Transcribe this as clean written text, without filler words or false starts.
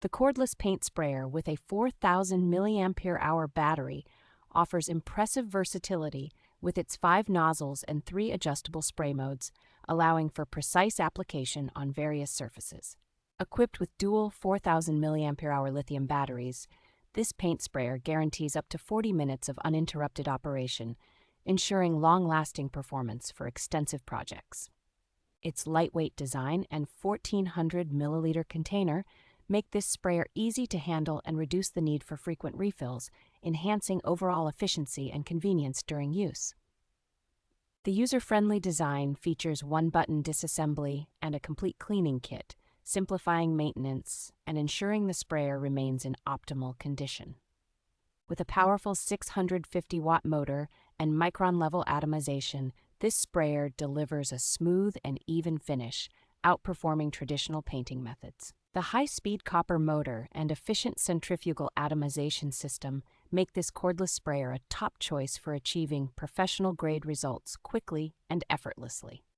The cordless paint sprayer with a 4,000 mAh battery offers impressive versatility with its 5 nozzles and 3 adjustable spray modes, allowing for precise application on various surfaces. Equipped with dual 4,000 mAh lithium batteries, this paint sprayer guarantees up to 40 minutes of uninterrupted operation, ensuring long-lasting performance for extensive projects. Its lightweight design and 1,400 milliliter container make this sprayer easy to handle and reduce the need for frequent refills, enhancing overall efficiency and convenience during use. The user-friendly design features one-button disassembly and a complete cleaning kit, simplifying maintenance and ensuring the sprayer remains in optimal condition. With a powerful 650-watt motor and micron-level atomization, this sprayer delivers a smooth and even finish, outperforming traditional painting methods. The high-speed copper motor and efficient centrifugal atomization system make this cordless sprayer a top choice for achieving professional-grade results quickly and effortlessly.